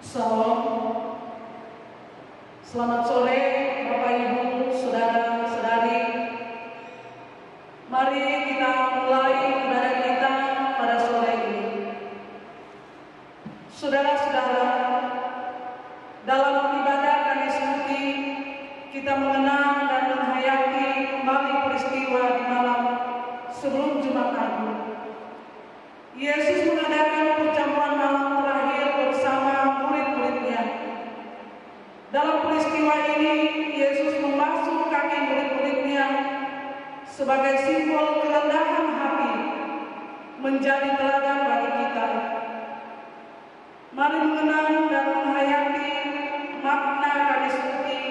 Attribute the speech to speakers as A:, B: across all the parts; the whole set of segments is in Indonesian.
A: Salam. Selamat sore Bapak Ibu, Saudara-saudari. Mari kita mulai ibadah kita pada sore ini. Saudara-saudara, dalam ibadah Kamis Putih kita mengenang dan menghayati kembali peristiwa di malam sebelum Jumat Agung. Yesus mengadakan perjamuan malam terakhir bersama murid-muridnya. Dalam peristiwa ini, Yesus membasuh kaki murid-muridnya sebagai simbol kerendahan hati, menjadi teladan bagi kita. Mari mengenang dan menghayati makna Kamis Putih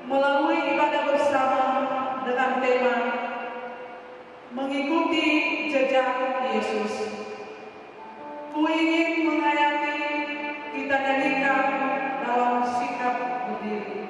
A: melalui ibadah bersama dengan tema mengikuti jejak Yesus. Ku ingin menghayati kita nyanyikan dalam sikap berdiri.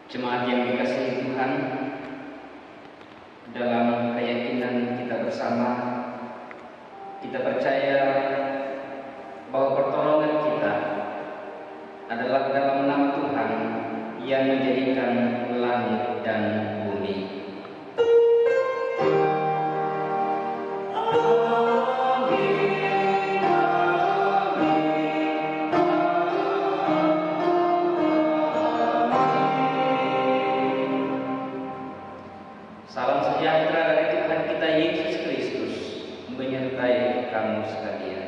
B: Jemaat yang dikasihi Tuhan, dalam keyakinan kita bersama, kita percaya bahwa pertolongan kita adalah dalam nama Tuhan yang menjadikan langit dan bumi. Salam sejahtera dari Tuhan kita Yesus Kristus menyertai kamu sekalian.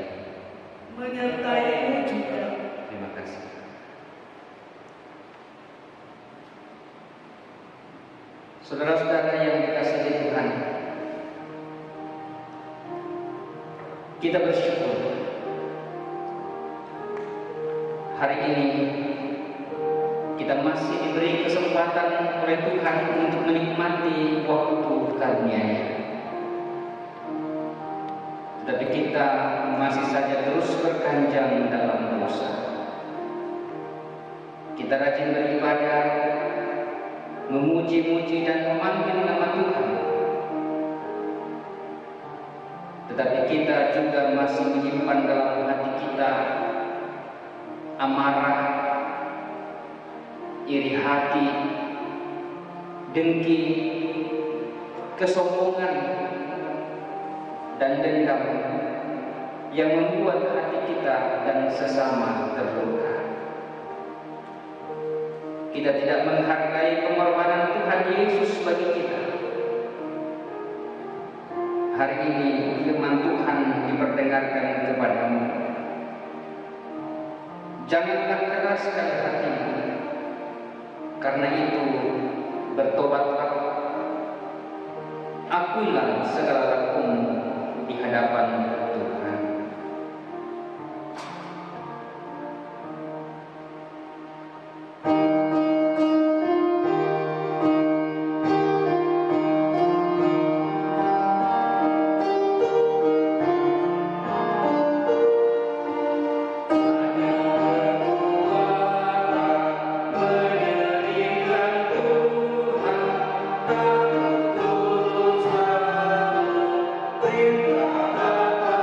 A: Menyertaimu juga.
B: Terima kasih. Saudara-saudara yang dikasihi Tuhan, kita bersyukur hari ini kita masih diberi kesempatan oleh Tuhan untuk menikmati waktu karunia-Nya. Tetapi kita masih saja terus berkanjang dalam dosa. Kita rajin beribadah, memuji-muji dan memanggil nama Tuhan. Tetapi kita juga masih menyimpan dalam hati kita amarah, iri hati, dengki, kesombongan, dan dendam yang membuat hati kita dan sesama terluka. Kita tidak menghargai pengorbanan Tuhan Yesus bagi kita. Hari ini firman Tuhan diperdengarkan kepadamu. Janganlah keraskan hatimu. Karena itu bertobatlah, akuilah segala lakumu di hadapan Tuhan.
C: Terima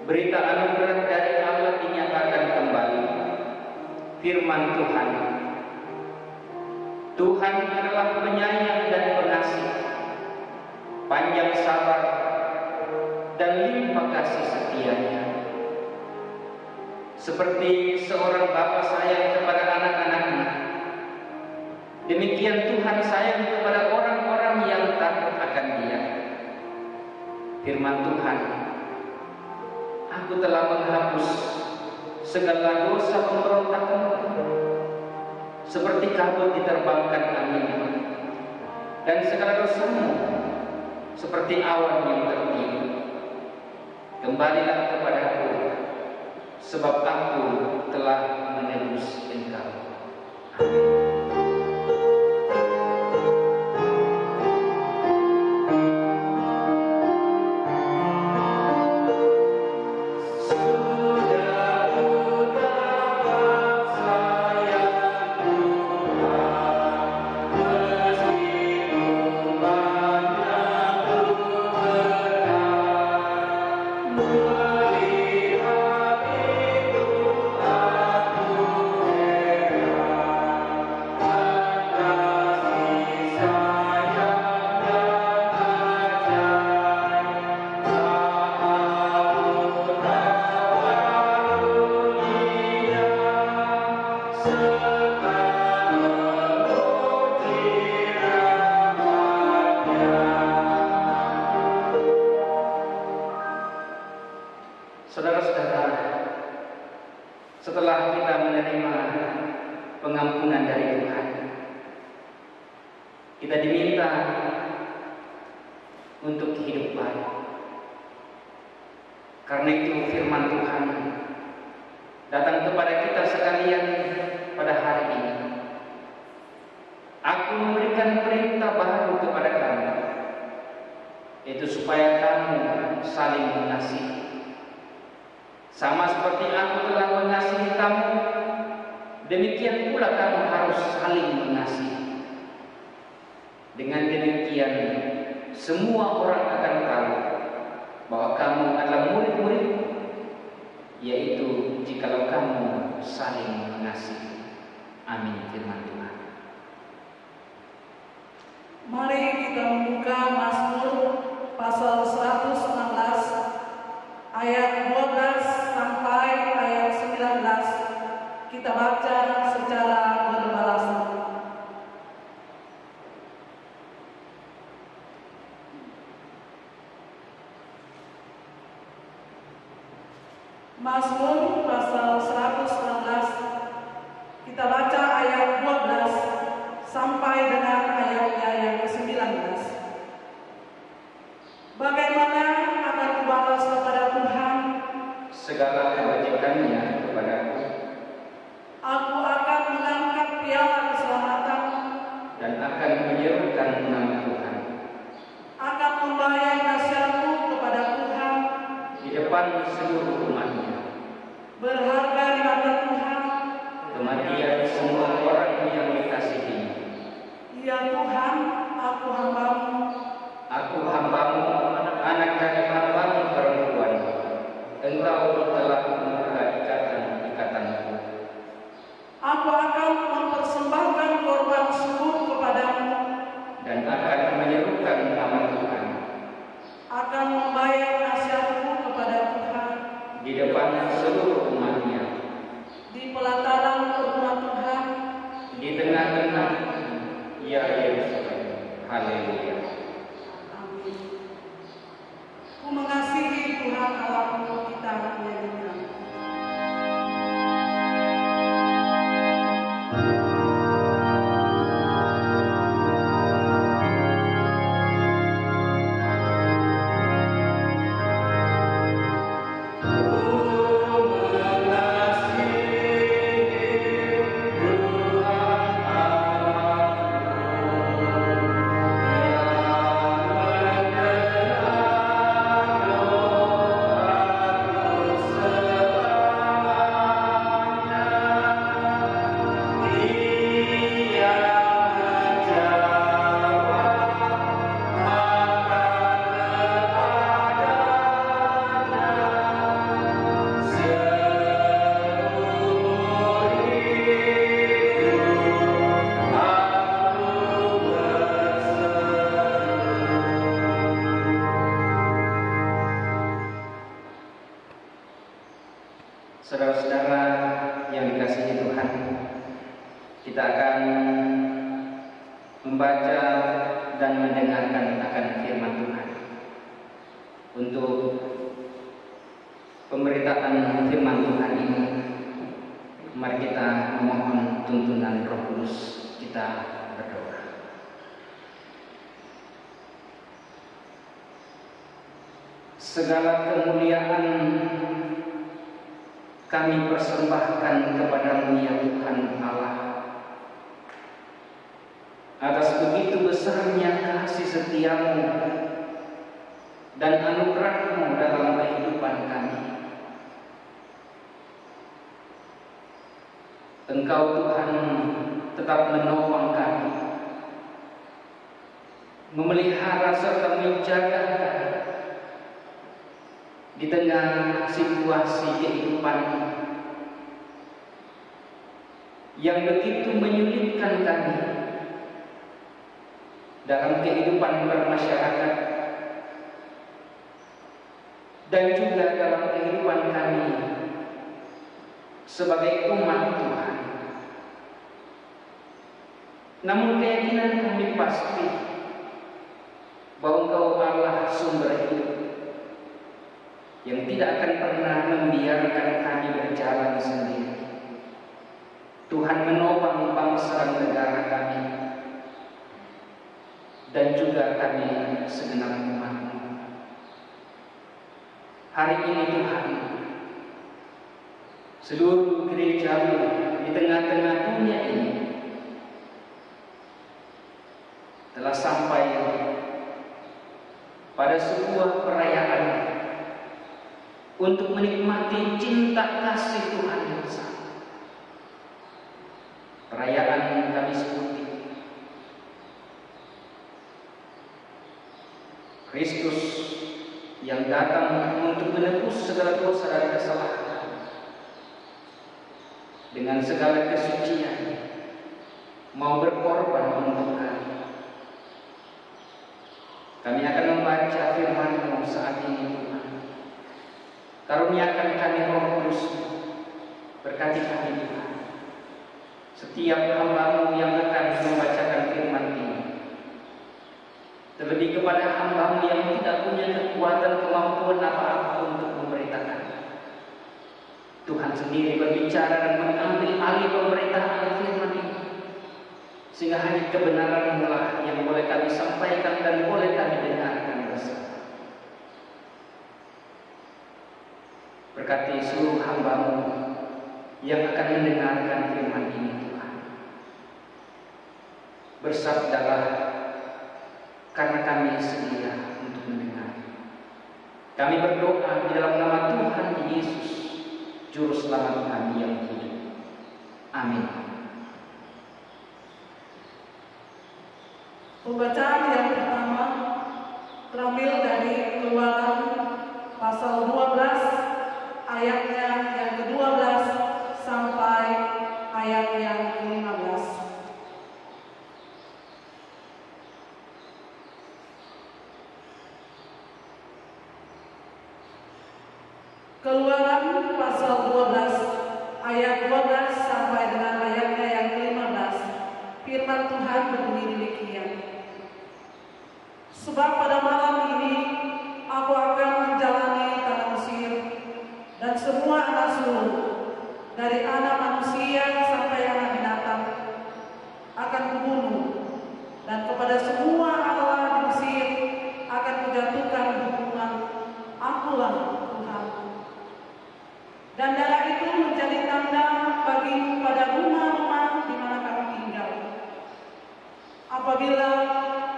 B: berita anugerah dari Allah dinyatakan kembali. Firman Tuhan. Tuhan adalah penyayang dan pengasih, panjang sabar dan limpah kasih setianya. Seperti seorang bapa sayang kepada anak-anaknya, demikian Tuhan sayang kepada orang-orang yang takut akan Dia. Firman Tuhan, aku telah menghapus segala dosa pemberontakanmu, seperti kabut diterbangkan angin, dan segala dosamu seperti awan yang tertiup. Kembalilah kepadaku, sebab aku telah menebus engkau. Amin. Saudara-saudara, setelah kita menerima pengampunan dari Tuhan, kita diminta untuk hidup baik. Karena itu firman Tuhan datang kepada kita sekalian pada hari ini. Aku memberikan perintah baru kepada kamu, yaitu supaya kamu saling mengasihi. Sama seperti aku telah mengasihi kamu, demikian pula kamu harus saling mengasihi. Dengan demikian, semua orang akan tahu bahwa kamu adalah murid-muridku, yaitu jikalau kamu saling mengasihi. Amin. Firman Tuhan.
A: Mari kita membuka Mazmur pasal 116 ayat 12 sampai ayat 19. Kita baca secara berbalasan. Mazmur pasal 116, kita baca ayat 12 sampai dengan ayatnya yang ke-19. Bagaimana akan kubalas kepada Tuhan
B: segala kebajikannya kepadaku?
A: Aku akan mengangkat piala keselamatan
B: dan akan menyerukan nama Tuhan.
A: Akan membayar nasihatku kepada Tuhan
B: di depan seluruh umatnya.
A: Berharga di mata Tuhan
B: kematian semua orang yang dikasihi.
A: Ya Tuhan, aku hambamu.
B: Aku hambamu, anak dari hambamu perempuan. Engkau telah membuka ikatan-ikatanku.
A: Aku akan mempersembahkan korban syukur kepadamu
B: dan akan menyerukan nama Tuhan.
A: Akan membayar nasihatku kepada Tuhan
B: di depan seluruh umatnya.
A: Di pelataran rumah Tuhan,
B: di tengah-tengah ya Yerusalem. Haleluya.
A: Amin. Ku mengasihi
B: Saudara-saudara yang dikasihi Tuhan, kita akan membaca dan mendengarkan akan firman Tuhan. Untuk pemberitaan firman Tuhan ini, mari kita memohon tuntunan Roh Kudus. Kita berdoa. Segala kemuliaan kami persembahkan kepada-Mu ya Tuhan Allah, atas begitu besarnya kasih setia-Mu dan anugerah-Mu dalam kehidupan kami. Engkau Tuhan tetap menopang kami, memelihara serta menjaga kami di tengah situasi kehidupan yang begitu menyulitkan kami dalam kehidupan bermasyarakat dan juga dalam kehidupan kami sebagai umat Tuhan. Namun keyakinan kami pasti bahwa Engkau Allah sumber hidup yang tidak akan pernah membiarkan kami berjalan sendiri. Tuhan menopang bangsa dan negara kami dan juga kami segenap umat-Mu. Hari ini Tuhan, seluruh gereja-Mu di tengah-tengah dunia ini telah sampai pada sebuah perayaan untuk menikmati cinta kasih Tuhan yang besar. Perayaan Kamis Putih. Kristus yang datang untuk menebus segala dosa dan kesalahan dengan segala kesucian, mau berkorban untuk kami. Kami akan membaca firman-Mu saat ini Tuhan. Karuniakan kami Roh Kudus, berkati kami Tuhan. Setiap hamba-Mu yang akan membacakan firman ini, terlebih kepada hamba-Mu yang tidak punya kekuatan kemampuan apa-apa untuk memberitakan. Tuhan sendiri berbicara dan mengambil alih pemberitaan firman ini, sehingga hanya kebenaran-Mu lah yang boleh kami sampaikan dan boleh kami dengarkan bersama. Berkati seluruh hamba-Mu yang akan mendengarkan firman ini Tuhan. Bersabdalah, karena kami sedia untuk mendengar. Kami berdoa di dalam nama Tuhan Yesus, Juru Selamat kami yang hidup. Amin.
A: Pembacaan yang pertama terambil dari Keluaran pasal 12 ayatnya yang ke-12 sampai ayat yang ke-15. Keluaran pasal 12 ayat 12 sampai dengan ayatnya yang ke-15. Firman Tuhan berbunyi demikian. Sebab pada malam ini aku akan menjalani tanah Mesir, dan semua anak sulung, dari anak manusia sampai anak binatang, akan kubunuh, dan kepada semua Allah di Mesir akan kujatuhkan hukuman. Akulah Tuhan. Dan darah itu menjadi tanda bagimu pada rumah-rumah di mana kamu tinggal. Apabila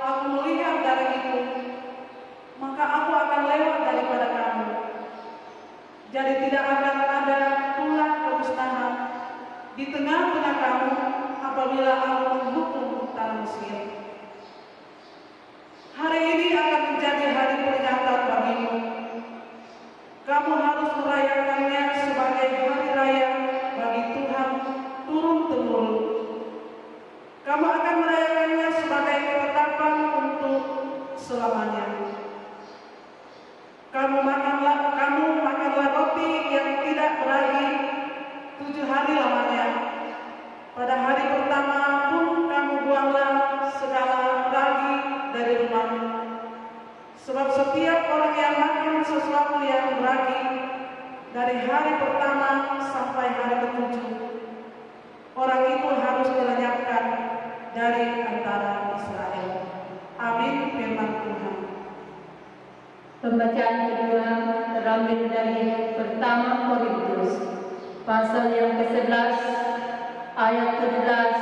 A: aku melihat darah itu, maka aku akan lewat daripada kamu. Jadi tidak akan ada tulah kemusnahan di tengah-tengah kamu apabila aku menghukum tanah Mesir. Hari ini akan menjadi hari peringatan bagimu. Kamu harus merayakannya sebagai hari raya bagi Tuhan turun-temurun. Kamu akan merayakannya sebagai ketetapan untuk selamanya. Kamu makanlah roti yang tidak beragi yang beragi dari hari pertama sampai hari ke-7, orang itu harus dilenyapkan dari antara Israel. Amin. Firman Tuhan.
C: Pembacaan kedua terambil dari pertama Korintus pasal yang ke-11 ayat ke-11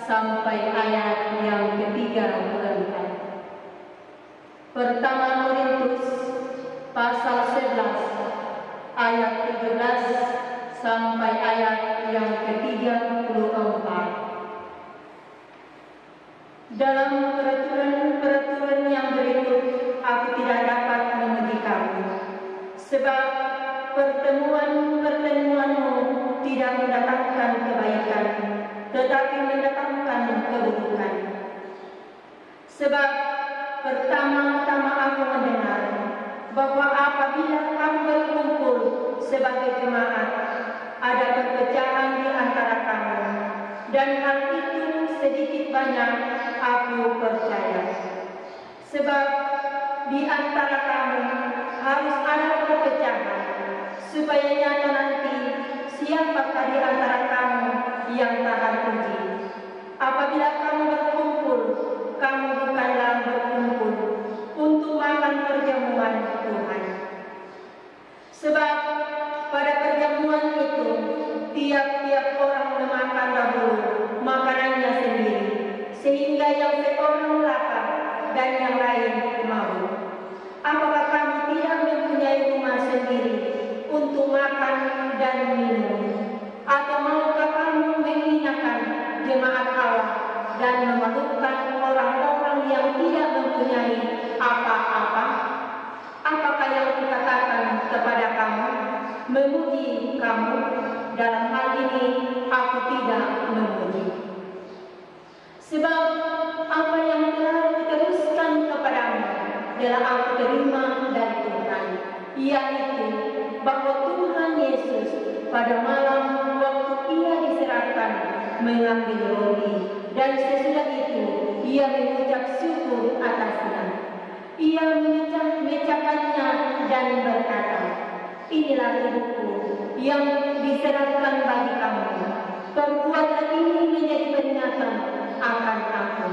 C: sampai ayat yang ke-34. Pertama Korintus pasal 11 ayat 17 sampai ayat yang ke-34. Dalam peraturan yang berikut aku tidak dapat memuji kamu, sebab pertemuanmu tidak mendatangkan kebaikan, tetapi mendatangkan keburukan. Sebab pertama-tama aku mendengar bahwa apabila kamu berkumpul sebagai jemaat, ada perpecahan di antara kamu, dan hal itu sedikit banyak aku percaya. Sebab di antara kamu harus ada perpecahan, supaya nyata nanti siapakah di antara kamu yang tahan uji. Apabila kamu berkumpul, kamu bukanlah berkumpul untuk makan perjamuan Tuhan. Sebab pada perjamuan itu tiap-tiap orang memakan dahulu makanannya sendiri, sehingga yang seorang lapar dan yang lain mau. Apakah kamu tidak mempunyai rumah sendiri untuk makan dan minum? Atau maukah kamu menghinakan jemaat Allah dan memalukan orang-orang yang tidak mempunyai apa-apa? Apakah yang kukatakan kepada kamu memuji kamu? Dalam hal ini aku tidak memuji. Sebab apa yang telah kuteruskan kepadamu adalah aku terima dari Tuhan, yaitu bahwa Tuhan Yesus pada malam waktu ia diserahkan mengambil roti, dan sesudah itu ia mengucap syukur atasnya. Ia memecahkannya dan berkata, "Inilah tubuhku yang diserahkan bagi kamu. Perbuatlah ini menjadi peringatan akan aku."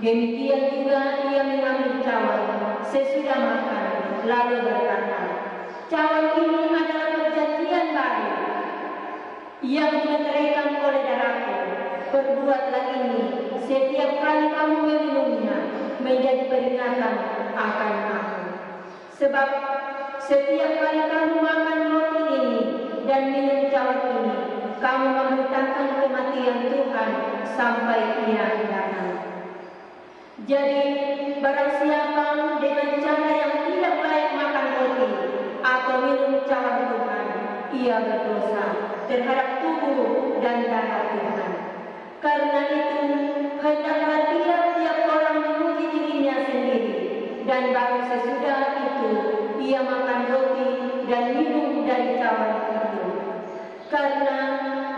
C: Demikian juga ia mengambil cawan sesudah makan, lalu berkata, "Cawan ini adalah perjanjian baru yang dimeteraikan oleh darahku. Perbuatlah ini setiap kali kamu meminumnya menjadi peringatan akan aku. Sebab setiap kali kamu makan roti ini dan minum cawan ini, kamu memberitakan kematian Tuhan sampai ia datang. Jadi barang siapa dengan cara yang tidak baik makan roti atau minum cawan Tuhan, ia berdosa terhadap tubuh dan darah Tuhan. Karena itu hendaklah tiap-tiap orang memuji dirinya sendiri, dan baru sesudah itu ia makan roti dan minum dari cawan itu. Karena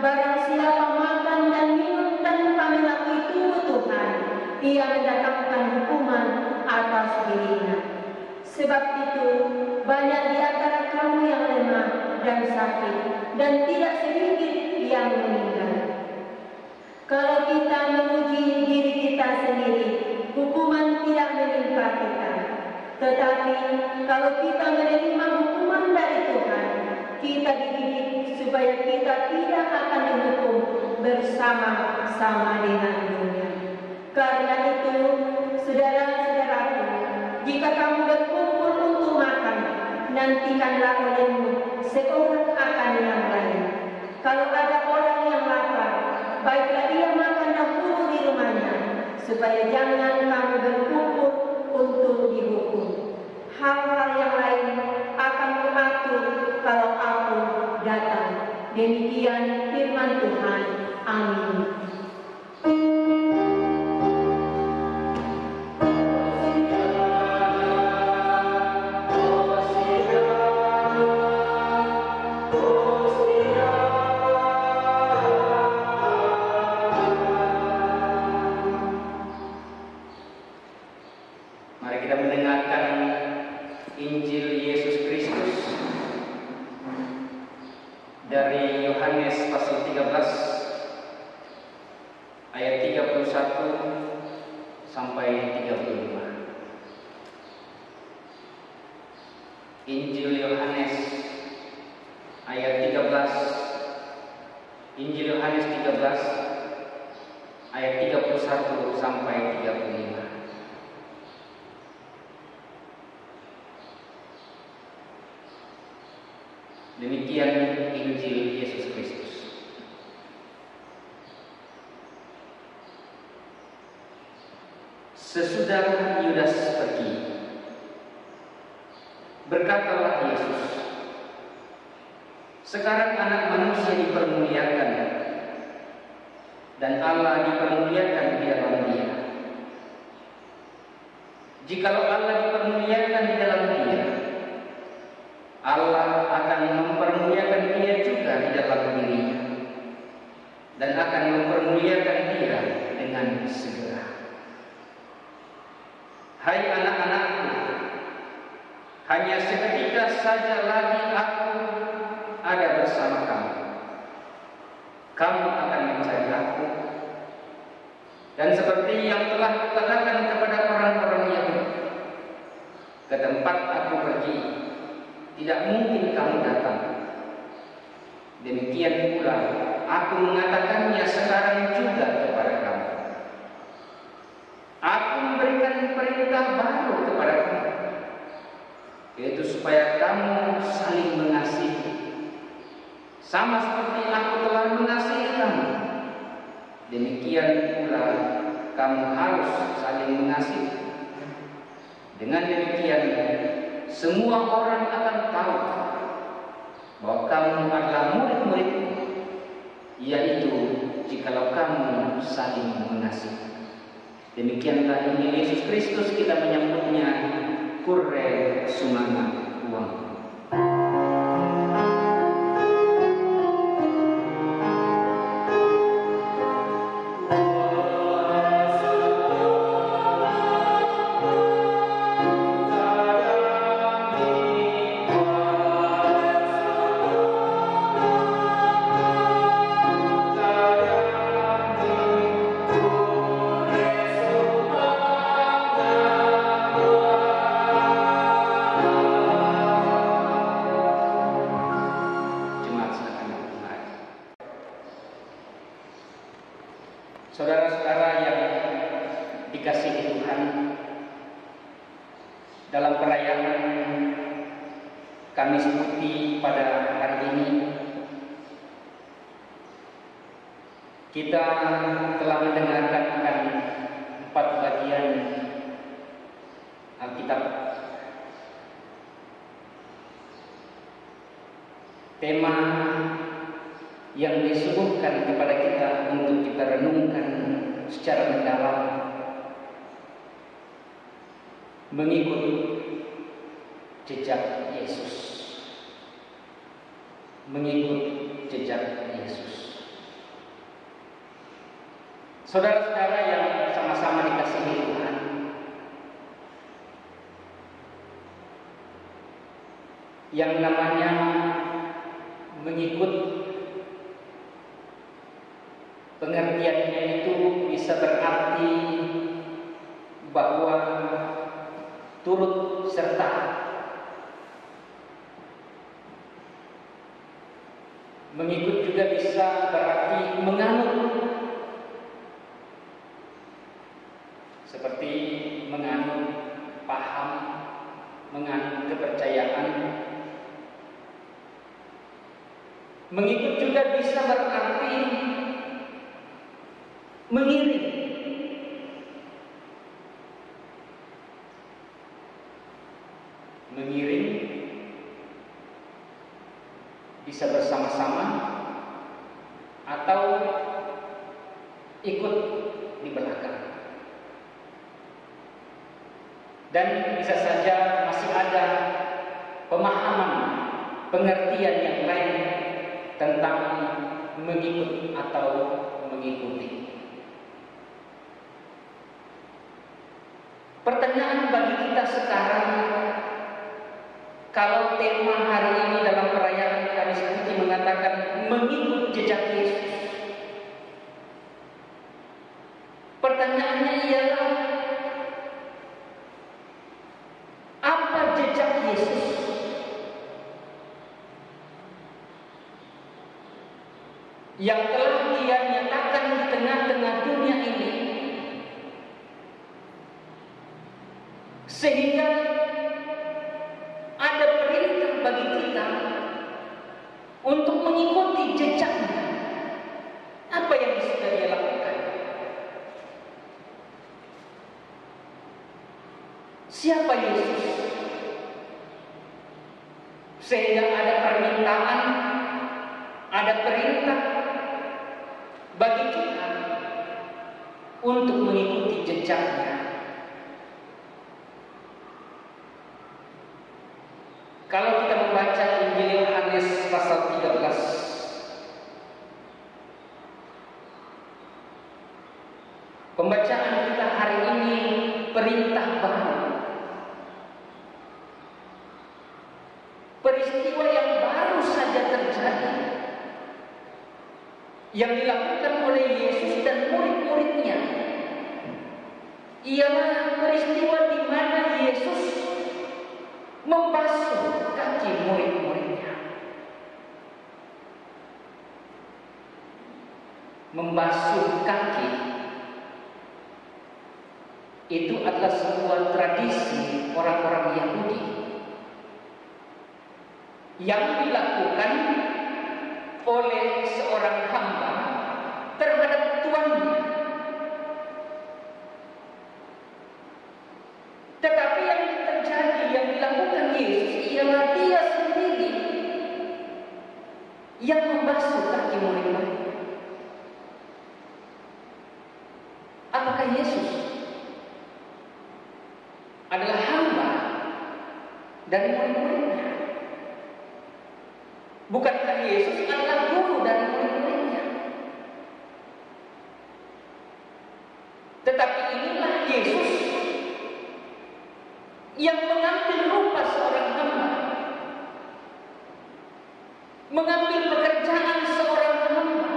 C: barang siapa makan dan minum tanpa mengakui tubuh Tuhan, ia mendatangkan hukuman atas dirinya. Sebab itu banyak di antara kamu yang lemah dan sakit, dan tidak sedikit yang meninggal. Kalau kita memuji diri kita sendiri, hukuman tidak menimpa kita. Tetapi kalau kita menerima hukuman dari Tuhan, kita dididik supaya kita tidak akan dihukum bersama-sama dengan dunia. Karena itu, saudara-saudaraku, jika kamu berkumpul untuk makan, nantikanlah olehmu seorang akan yang lain. Kalau ada orang yang lapar, baiklah dia makan dahulu di rumahnya, supaya jangan kamu berkumpul untuk dihukum. Hal-hal yang lain akan kuatur kalau aku datang. Demikian firman Tuhan. Amin.
B: Mari kita mendengarkan Injil Yesus Kristus Yohanes 13 ayat 31 sampai 35. Demikian Injil Yesus Kristus. Sesudah Yudas pergi, berkatalah Yesus, "Sekarang Anak Manusia dipermuliakan dan Allah dipermuliakan di dalam Dia. Jikalau Allah dipermuliakan di dalam Dia, Allah akan mempermuliakan Dia juga di dalam dirinya dan akan mempermuliakan Dia dengan segera. Hai anak-anakku, hanya seketika saja lagi aku ada bersama kamu. Kamu akan mencari aku, dan seperti yang telah kukatakan kepada orang-orang Yahudi, ke tempat aku pergi tidak mungkin kamu datang. Demikian pula aku mengatakannya sekarang juga kepada kamu. Aku memberikan perintah baru kepada kamu, yaitu supaya kamu saling mengasihi, sama seperti aku telah mengasihi kamu. Demikian pula kamu harus saling mengasihi. Dengan demikian semua orang akan tahu bahwa kamu adalah murid-muridku, yaitu jikalau kamu saling mengasihi." Demikianlah Injil Yesus Kristus, kita menyambutnya Kure Sumanga Uang. Saudara-saudara yang dikasihi Tuhan, dalam perayaan Kamis Putih pada hari ini, kita telah mendengarkan akan 4 bagian Alkitab. Tema yang disuguhkan kepada kita untuk kita renungkan secara mendalam, mengikut jejak Yesus. Mengikut jejak Yesus. Saudara-saudara yang sama-sama dikasihi Tuhan, yang namanya mengikut, pengertiannya itu bisa berarti bahwa turut serta. Mengikut juga bisa berarti menganut, seperti menganut paham, menganut kepercayaan. Mengikut juga bisa berarti mengiring. Mengiring bisa bersama-sama atau ikut di belakang. Dan bisa saja masih ada pemahaman, pengertian yang lain tentang mengikut atau mengikuti. Pertanyaan bagi kita sekarang, kalau tema hari ini dalam perayaan Kamis Putih mengatakan mengikut jejak Yesus, pertanyaannya ialah, apa jejak Yesus? yang telah Dia nyatakan di tengah-tengah dunia ini, sehingga ada perintah bagi kita untuk mengikuti jejaknya. Apa yang sudah Dia lakukan? Siapa Yesus? Sehingga ada permintaan, ada perintah bagi kita untuk mengikuti jejaknya. Kalau kita membaca Injil Yohanes pasal 13, pembacaan kita hari ini perintah baru. Peristiwa yang baru saja terjadi, yang dilakukan oleh Yesus dan murid-muridnya, ialah peristiwa di mana Yesus membasuh kaki murid-muridnya. Membasuh kaki itu adalah sebuah tradisi orang-orang Yahudi yang dilakukan oleh seorang hamba terhadap tuannya. Tetapi yang terjadi, yang dilakukan Yesus ialah Dia sendiri yang membasuh kaki murid-muridnya. Apakah Yesus adalah hamba dari murid-muridnya? Bukankah Yesus adalah guru dari murid-muridnya? Tetapi inilah Yesus yang mengambil rupa seorang hamba, mengambil pekerjaan seorang hamba.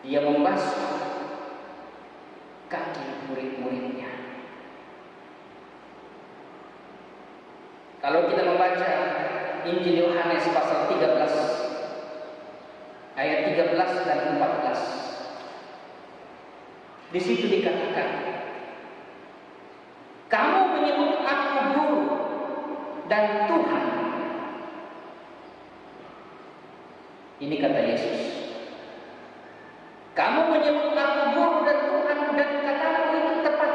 B: Dia membasuh kaki murid-muridnya. Kalau kita membaca Injil Yohanes pasal 13 ayat 13 dan 14, di situ dikatakan, kamu menyebut aku guru dan Tuhan. Ini kata Yesus. Kamu menyebut aku guru dan Tuhan, dan katamu itu tepat.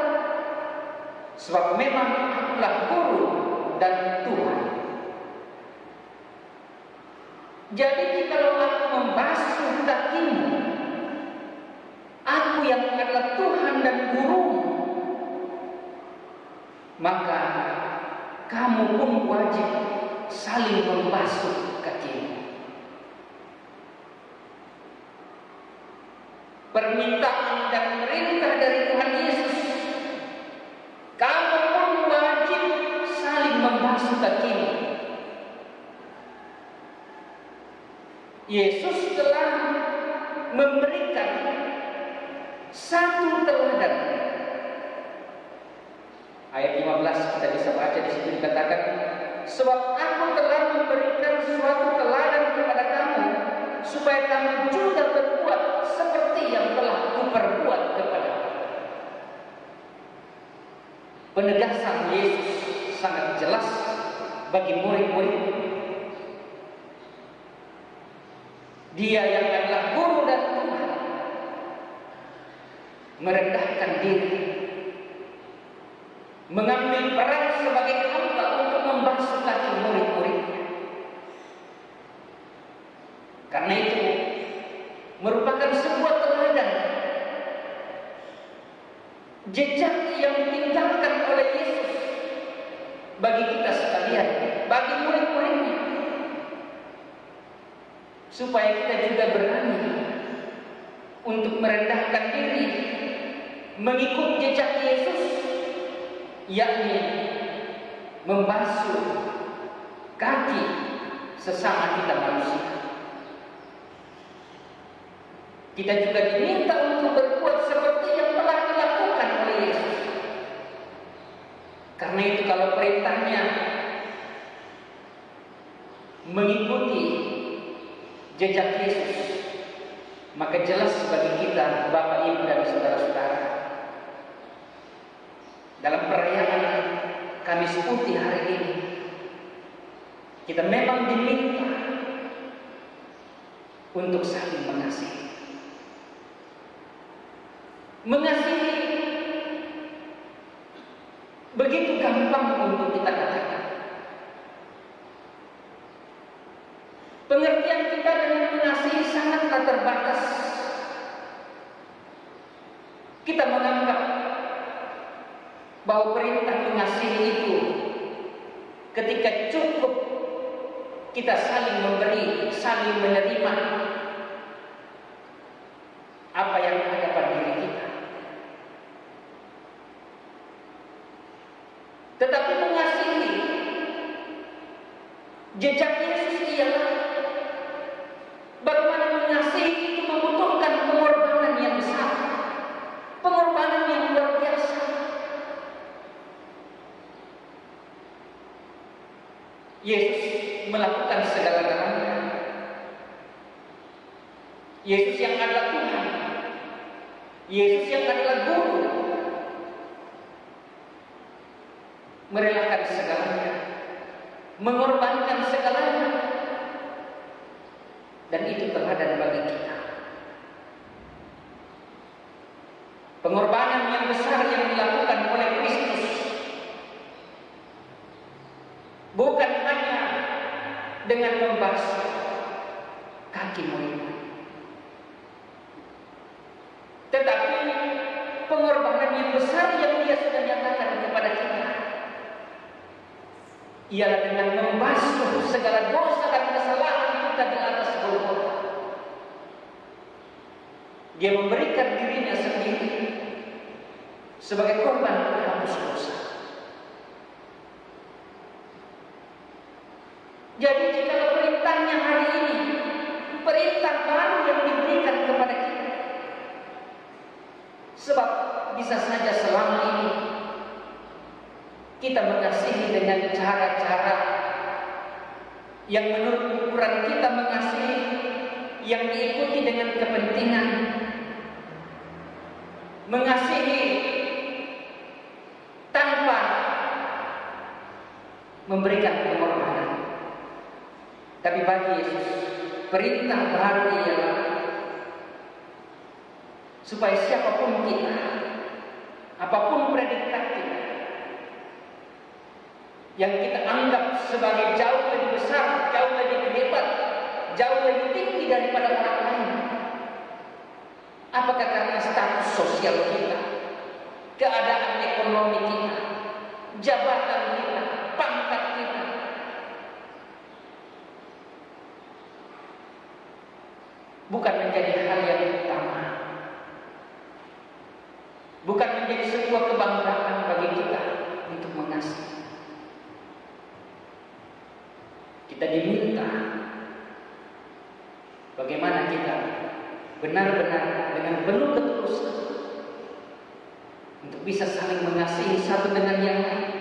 B: Sebab memang akulah guru dan Tuhan. Jadi jikalau aku membasuh kakimu, aku yang adalah Tuhan dan gurumu, maka kamu pun wajib saling membasuh kakimu. Permintaan dan perintah dari Tuhan Yesus, kamu pun wajib saling membasuh kakimu. Yesus telah memberikan satu teladan. Ayat 15 kita bisa baca, di situ dikatakan, sebab aku telah memberikan suatu teladan kepada kamu, supaya kamu juga berbuat seperti yang telah kuperbuat kepadamu. Penegasan Yesus sangat jelas bagi murid-murid. Dia yang adalah guru dan Tuhan merendahkan diri, mengambil peran sebagai hamba untuk membasuh kaki murid-muridnya. Karena itu merupakan sebuah teladan, jejak yang ditinggalkan oleh Yesus bagi kita sekalian, bagi murid-muridnya, supaya kita juga berani untuk merendahkan diri, mengikut jejak Yesus, yakni membasuh kaki sesama kita manusia. Kita juga diminta untuk berbuat seperti yang telah dilakukan oleh Yesus. Karena itu kalau perintahnya mengikuti jejak Yesus, maka jelas bagi kita, Bapak, Ibu, dan saudara-saudara, dalam perayaan Kamis Putih hari ini, kita memang diminta untuk saling mengasihi. Mengasihi begitu gampang untuk kita katakan. Pengertian kita dengan mengasihi sangatlah terbatas. Kita menganggap bahwa perintah mengasihi itu ketika cukup kita saling memberi, saling menerima apa yang ada pada diri kita. Tetapi mengasihi jejak Yesus ialah bagaimana mengasihi itu membutuhkan pengorbanan yang besar, pengorbanan yang luar biasa. Yesus melakukan segala-galanya. Yesus yang adalah Tuhan, Yesus yang adalah Guru, merelakan segalanya, mengorbankan segalanya, dan itu teladan bagi kita. Pengorbanan yang besar yang dilakukan oleh Kristus bukan hanya dengan membasuh kaki murid-murid, tetapi pengorbanan yang besar yang Dia sudah nyatakan kepada kita ialah dengan membasuh segala dosa dan kesalahan kita di atas Golgota. Dia memberikan dirinya sendiri sebagai korban penghapus dosa. Jadi jika perintahnya hari ini, perintah baru yang diberikan kepada kita, sebab bisa saja selama ini kita mengasihi dengan cara-cara yang menurut ukuran kita mengasihi, yang diikuti dengan kepentingan, mengasihi tanpa memberikan pengorbanan. Tapi bagi Yesus, perintah baru ialah supaya siapapun kita, apapun predikat kita, yang kita anggap sebagai jauh lebih besar, jauh lebih hebat, jauh lebih tinggi daripada orang lain. Apakah karena status sosial kita, keadaan ekonomi kita, jabatan kita, pangkat kita? Bukan menjadi hal yang utama, bukan menjadi sebuah kebanggaan bagi kita untuk mengasihi. Kita diminta bagaimana kita benar-benar dengan penuh ketulusan untuk bisa saling mengasihi satu dengan yang lain.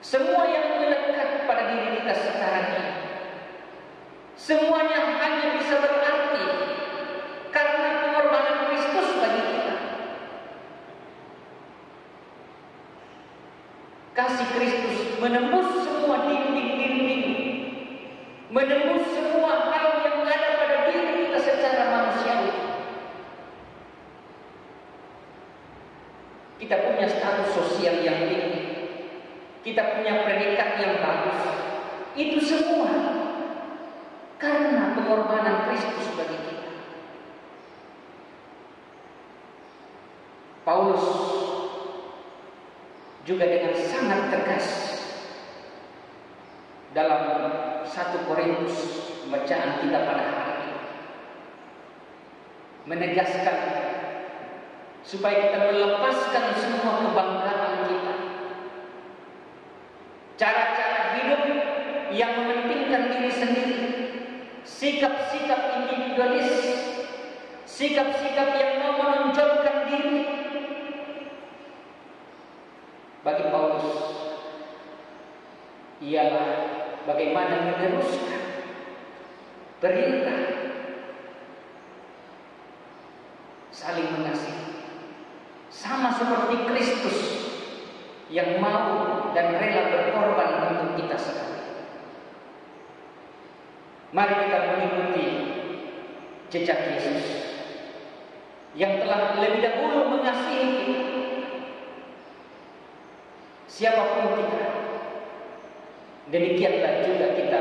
B: Semua yang melekat pada diri kita sekarang ini, semuanya hanya bisa berarti karena pengorbanan Kristus bagi kita. Kasih Kristus menembus semua dinding-dinding, menembus semua hal yang ada pada diri kita secara manusiawi. Kita punya status sosial yang tinggi, kita punya predikat yang bagus. Itu semua karena pengorbanan Kristus bagi kita. Paulus juga dengan sangat tegas dalam 1 Korintus bacaan kita pada hari ini menegaskan supaya kita melepaskan semua kebanggaan kita, cara-cara hidup yang mementingkan diri sendiri, sikap-sikap individualis, sikap-sikap yang mau menonjolkan diri. Bagi Paulus ialah bagaimana meneruskan perintah saling mengasihi, sama seperti Kristus yang mau dan rela berkorban untuk kita sekali. Mari kita mengikuti jejak Yesus yang telah lebih dahulu mengasihi kita, siapapun kita. Demikianlah juga kita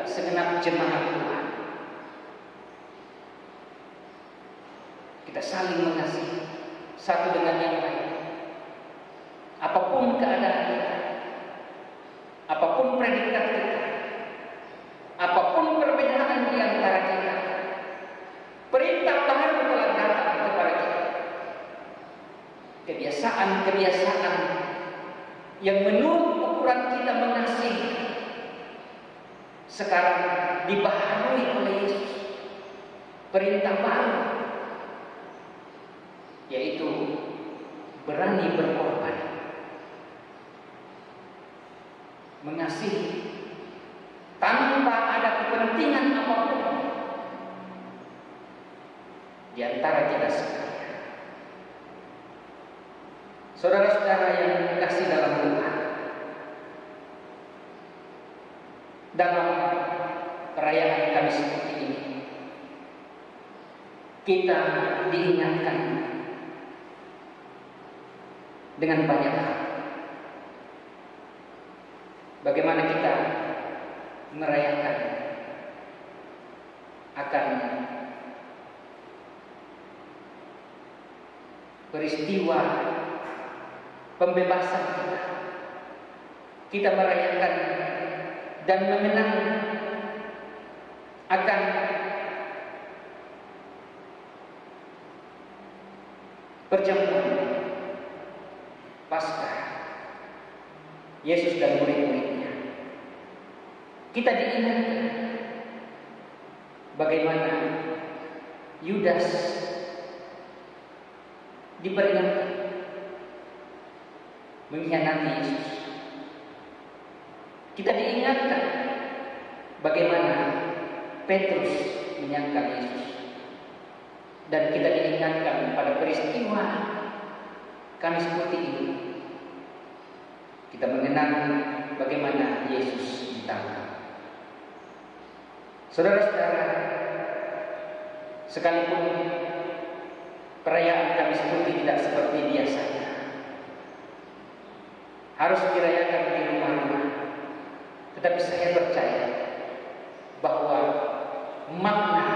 B: segenap jemaat Tuhan. Kita saling mengasihi satu dengan yang lain. Apapun keadaan kita, apapun predikat kita, apapun perbedaan di antara kita, perintah baru telah datang kepada kita. Kebiasaan-kebiasaan yang menurut ukuran kita mengasihi sekarang dibaharui oleh Yesus. Perintah baru, yaitu berani berkorban, mengasihi tanpa ada kepentingan apapun di antara kita sekalian. Saudara-saudara yang dikasihi dalam Tuhan, dalam perayaan Kamis seperti ini, kita diingatkan dengan banyak hal. Bagaimana kita merayakan akan peristiwa pembebasan kita. Kita merayakan dan mengenang akan perjamuan Paskah Yesus dan murid-muridnya. Kita diingatkan bagaimana Yudas diperingatkan mengkhianati Yesus. Kita diingatkan bagaimana Petrus menyangkal Yesus. Dan kita diingatkan pada peristiwa Kamis Putih ini. Kita mengenang bagaimana Yesus ditangkap. Saudara-saudara, sekalipun perayaan Kamis Putih tidak seperti biasanya, harus dirayakan di rumah-rumah, tetapi saya percaya bahwa makna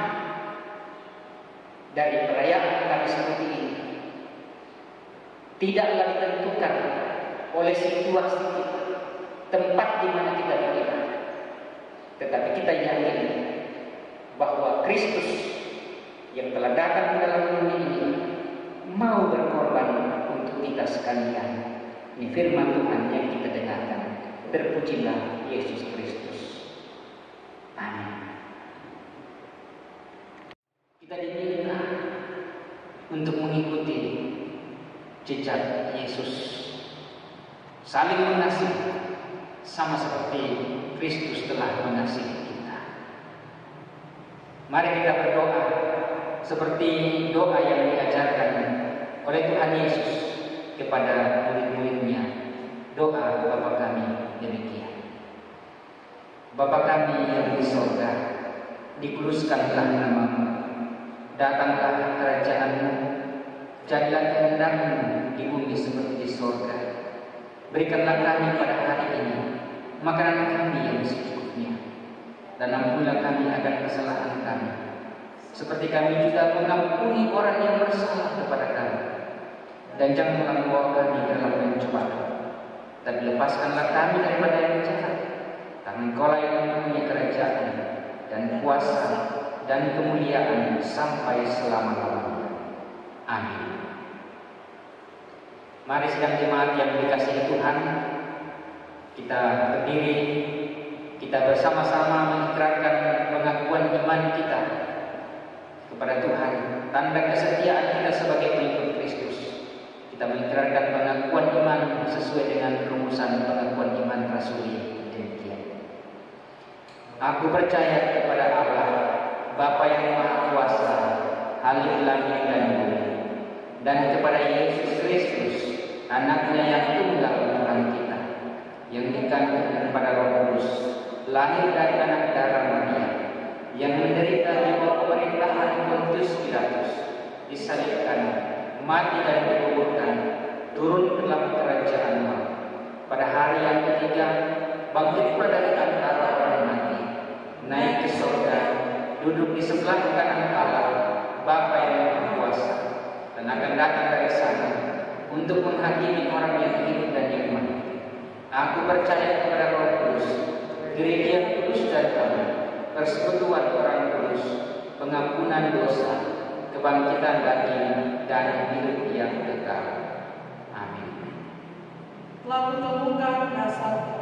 B: dari perayaan Kamis Putih ini tidaklah ditentukan oleh situasi kita, tempat di mana kita beribadah, tetapi kita yakin bahwa Kristus yang telah datang ke dalam bumi ini mau berkorban untuk kita sekalian. Ini firman Tuhan yang kita dengarkan. Terpujilah Yesus Kristus. Amin. Kita diminta untuk mengikuti jejak Yesus, saling mengasihi sama seperti Kristus telah mengasihi kita. Mari kita berdoa seperti doa yang diajarkan oleh Tuhan Yesus kepada murid-muridnya. Doa Bapa kami demikian: Bapa kami yang di sorga, dikuduskanlah namamu, datanglah kerajaanmu, jadilah kehendak-Mu di bumi seperti di sorga. Berikanlah kami pada hari ini makanan kami yang secukupnya, dan ampunilah kami akan kesalahan kami, seperti kami juga mengampuni orang yang bersalah kepada kami. Dan janganlah membawa kami dalam pencobaan, tapi lepaskanlah kami daripada yang jahat. Karena Engkau yang mempunyai kerajaan dan kuasa dan kemuliaan sampai selama-lamanya. Amin. Mari sedang jemaat yang dikasihi Tuhan, kita berdiri, kita bersama-sama mengikrarkan pengakuan iman kita kepada Tuhan, tanda kesetiaan kita sebagai pengikut Kristus. Kita mengikrarkan pengakuan iman sesuai dengan rumusan pengakuan iman rasuli demikian. Aku percaya kepada Allah, Bapa yang Maha Kuasa, Halik langit dan bumi, dan kepada Yesus Kristus, Anaknya yang tunggal Tuhan kita, yang dikandung daripada Roh Kudus, lahir dari anak darah Maria, yang menderita di bawah pemerintahan Pontius Pilatus, disalibkan, mati dan dikuburkan, turun ke dalam kerajaan maut. Pada hari yang ketiga, bangkit pula dari antara orang mati, naik ke surga, duduk di sebelah kanan Allah, Bapa yang Maha Kuasa, dan akan datang dari sana untuk menghakimi orang yang hidup dan yang mati. Aku percaya kepada Roh Kudus, gereja yang kudus dan damai, persekutuan orang kudus, pengampunan dosa, kebangkitan daging, dan hidup yang kekal. Amin.
A: Lalu temukan dasar Tuhan.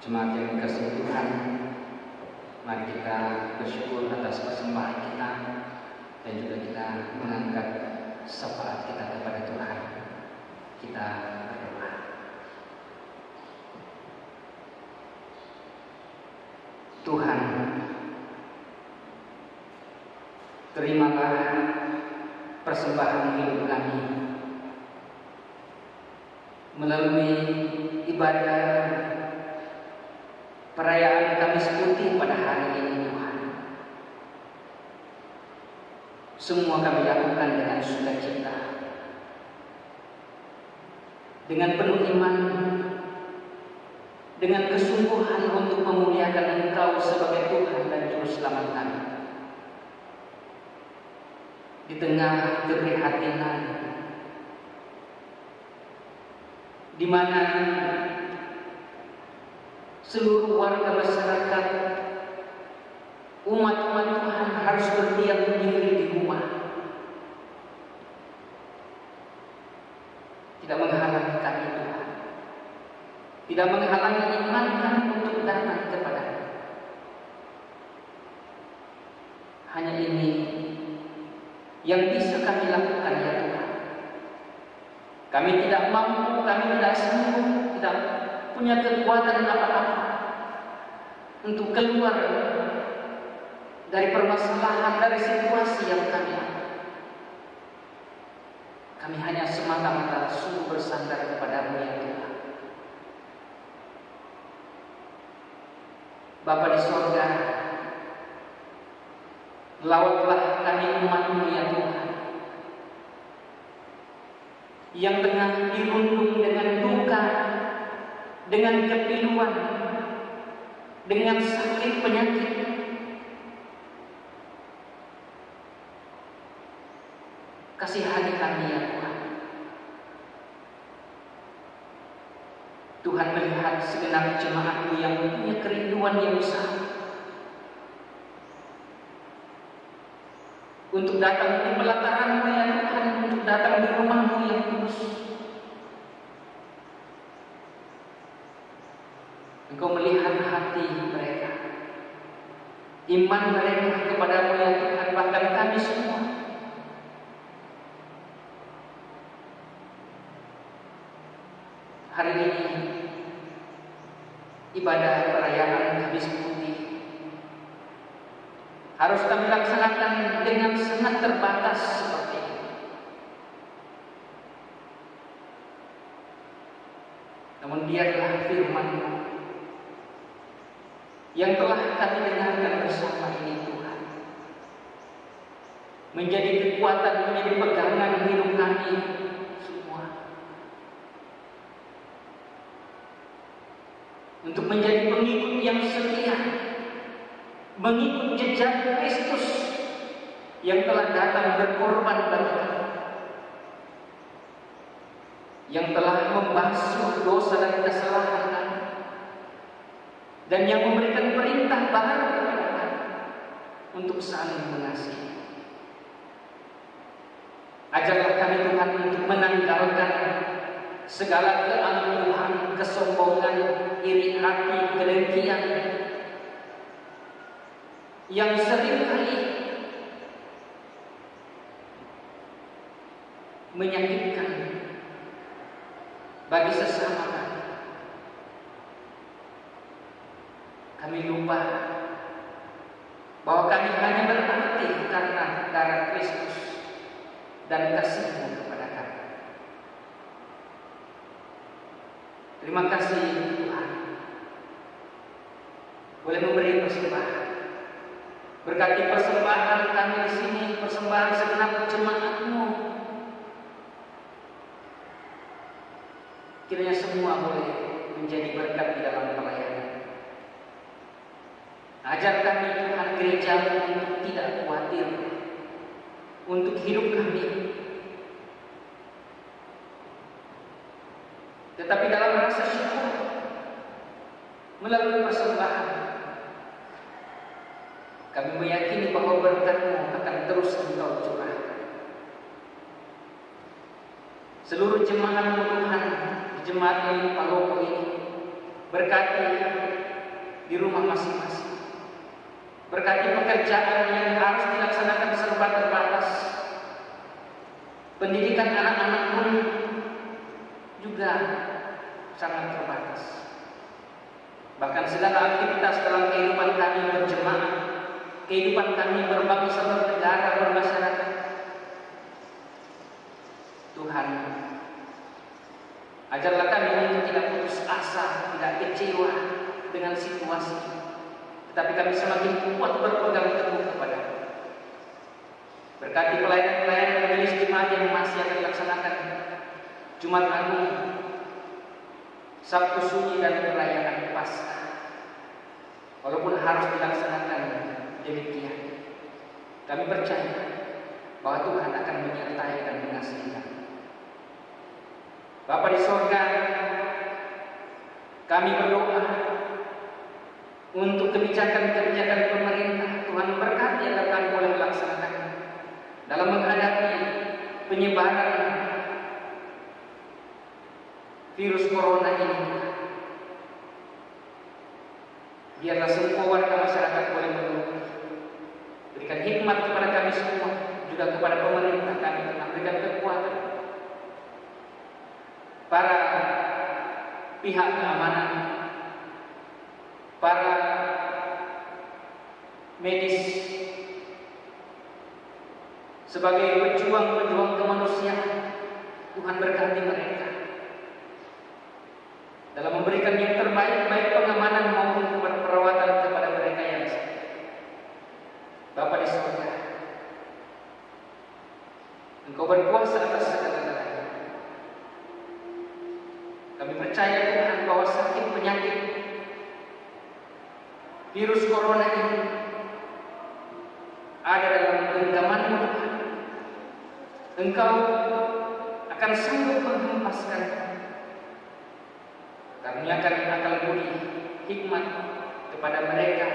B: Jemaat yang dikasihi Tuhan, mari kita bersyukur atas persembahan kita dan juga kita mengangkat syafaat kita kepada Tuhan. Kita berdoa. Tuhan, terimalah persembahan hidup kami melalui ibadah perayaan Kamis Putih pada hari ini, Tuhan. Semua kami lakukan dengan sukacita, dengan penuh iman, dengan kesungguhan untuk memuliakan Engkau sebagai Tuhan dan Juru Selamat kami. Di tengah keprihatinan, di mana seluruh warga masyarakat, umat-umat Tuhan harus berdiam diri di rumah, tidak menghalangi kami, Tuhan, tidak menghalangi iman kami untuk datang kepada-Mu. Hanya ini yang bisa kami lakukan, ya Tuhan. Kami tidak mampu, kami tidak sanggup, tidak punya kekuatan apa-apa untuk keluar dari permasalahan, dari situasi yang kami ada. Kami hanya semata-mata sungguh bersandar kepada-Mu, ya Tuhan. Bapa di sorga, lawatlah kami umat-Mu, ya Tuhan, yang tengah dirundung dengan duka, dengan kepiluan, dengan sakit penyakit. Kasihani kami, ya Tuhan. Tuhan melihat segenap jemaat-Mu yang punya kerinduan yang besar untuk datang di pelataran-Mu, ya Tuhan, untuk datang di rumah-Mu yang kudus. Engkau melihat hati mereka, iman mereka kepada-Mu, ya Tuhan, bahkan kami semua. Hari ini ibadah perayaan Kamis Putih harus kami laksanakan dengan sangat terbatas seperti ini. Namun biarlah firman-Mu yang telah kami dengarkan bersama ini, Tuhan, menjadi kekuatan, menjadi pegangan hidup kami semua, untuk menjadi pengikut yang setia, mengikut jejak Kristus yang telah datang berkorban bagi kami, yang telah membasuh dosa dan kesalahan kami, dan yang memberikan perintah baru kepada kami untuk saling mengasihi. Ajarlah kami, Tuhan, untuk menanggalkan segala keangkuhan, kesombongan, iri hati, kedengkian yang seringkali menyakitkan bagi sesama kami. Kami lupa bahwa kami hanya berarti karena darah Kristus dan kasih-Mu kepada kami. Terima kasih, Tuhan, boleh memberi persembahan. Berkati persembahan kami di sini, persembahan segenap jemaat-Mu. Kiranya semua boleh menjadi berkat di dalam pelayanan. Ajar kami, Tuhan, gereja-Mu untuk tidak khawatir untuk hidup kami, tetapi dalam rasa syukur melalui persembahan kami meyakini bahwa berkat-Mu akan terus Engkau curahkan. Seluruh jemaat-Mu, Tuhan, jemaat ini, Palopo ini, berkati di rumah masing-masing. Berkati pekerjaan yang harus dilaksanakan serba terbatas. Pendidikan anak-anak pun juga sangat terbatas. Bahkan segala aktivitas dalam kehidupan kami berjemaah kehidupan kami berbangsa, bernegara, bermasyarakat. Tuhan, ajarlah kami untuk tidak putus asa, tidak kecewa dengan situasi, tetapi kami semakin kuat berpegang teguh kepada-Mu. Berkati pelayanan-pelayanan majelis jemaat yang masih akan dilaksanakan Jumat Agung, Sabtu Sunyi dan perayaan Paskah. Walaupun harus dilaksanakan demikian, kami percaya bahwa Tuhan akan menyertai dan mengasihi kami. Bapa di sorga, kami berdoa untuk kebijakan-kebijakan pemerintah. Tuhan berkati agar kami boleh melaksanakan dalam menghadapi penyebaran virus corona ini. Biarlah semua warga masyarakat boleh mengerti. Berikan hikmat kepada kami semua, juga kepada pemerintah kami, berikan kekuatan. Para pihak keamanan, para medis, sebagai pejuang-pejuang kemanusiaan, Tuhan berkati mereka dalam memberikan yang terbaik, baik pengamanan maupun perawatan kepada mereka yang sakit. Bapa di surga, Engkau berkuasa atas segala-galanya. Kami percaya Tuhan bahwa sakit penyakit virus corona ini ada dalam genggaman-Mu, Tuhan. Engkau akan sanggup menghempaskan, karuniakan akal budi, hikmat kepada mereka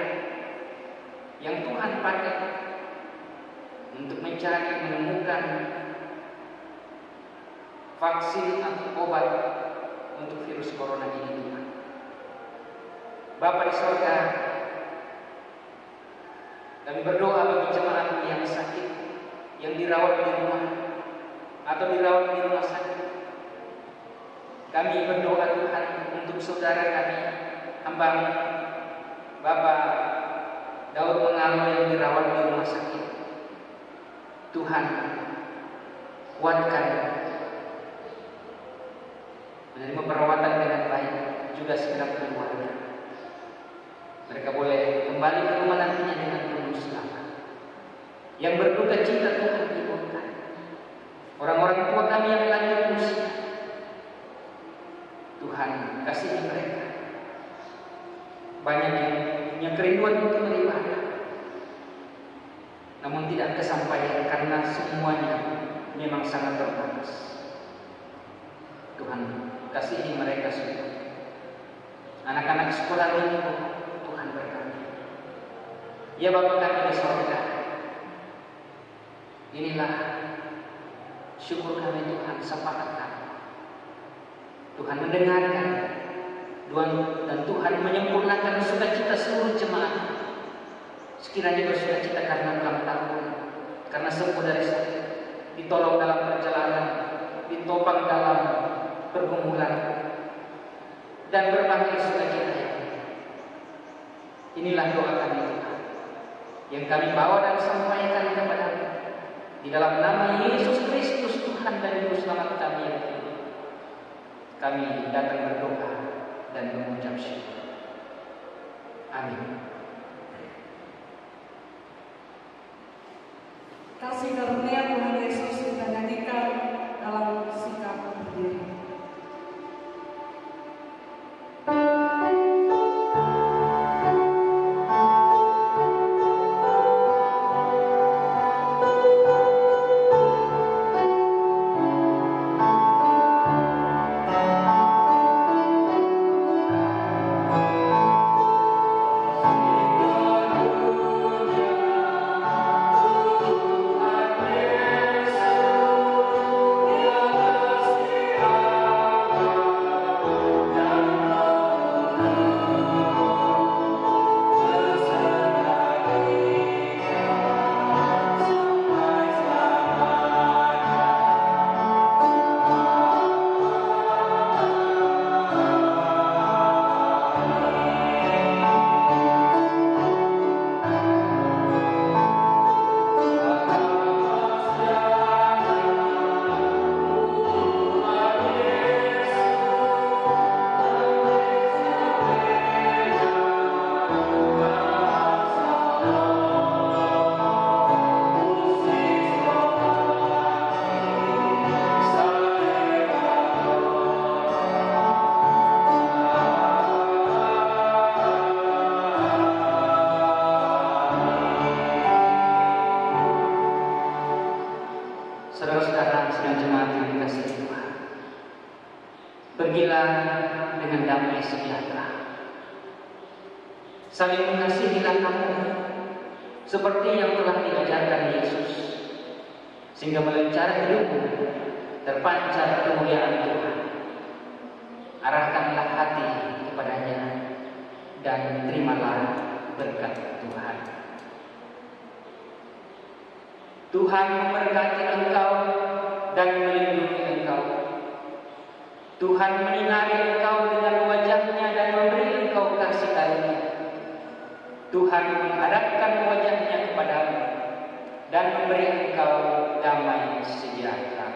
B: yang Tuhan pakai untuk mencari, menemukan vaksin atau obat untuk virus corona ini, Tuhan. Bapa di sorga, kami berdoa bagi jemaat yang sakit, yang dirawat di rumah atau dirawat di rumah sakit. Kami berdoa Tuhan untuk saudara kami, hamba-Mu, Bapak Daud Mengalo yang dirawat di rumah sakit. Tuhan, kuatkan, menerima perawatan dengan baik, juga segenap keluarga. Mereka boleh kembali ke rumah nantinya dengan penuh selamat. Yang berduka cita Tuhan hiburkan. Orang-orang tua kami yang lanjut usia, Tuhan kasihi mereka. Banyak yang punya kerinduan untuk beribadah, namun tidak kesampaian karena semuanya memang sangat terbatas. Tuhan kasihi mereka semua. Anak-anak sekolah ini Tuhan berkati. Ya Bapa kami di sorga, inilah syukur kami Tuhan, syafaat kami. Tuhan mendengarkan dan Tuhan menyempurnakan sukacita seluruh jemaat. Sekiranya bersukacita karena ulang tahun, karena sembuh dari sakit, ditolong dalam perjalanan, ditopang dalam pergumulan, dan berbagai sukacita yang inilah doa kami Tuhan, yang kami bawa dan sampaikan kepada-Mu di dalam nama Yesus Kristus, Tuhan dan Juru Selamat kami yang hidup. Kami datang berdoa dan mengucap syukur. Amin.
A: Kasih karunia Tuhan Yesus kita nyanyikan dalam sikap berdiri.
D: Yes.
B: dengan damai sejahtera. Saling mengasihilah kamu seperti yang telah diajarkan Yesus, sehingga melalui cara hidupmu terpancar kemuliaan Tuhan. Arahkanlah hati kepadanya dan terimalah berkat Tuhan. Tuhan memberkati engkau dan melindungi engkau. Tuhan menyinari engkau dengan wajah-Nya dan memberi engkau kasih karunia. Tuhan menghadapkan wajah-Nya kepadamu dan memberi engkau damai sejahtera.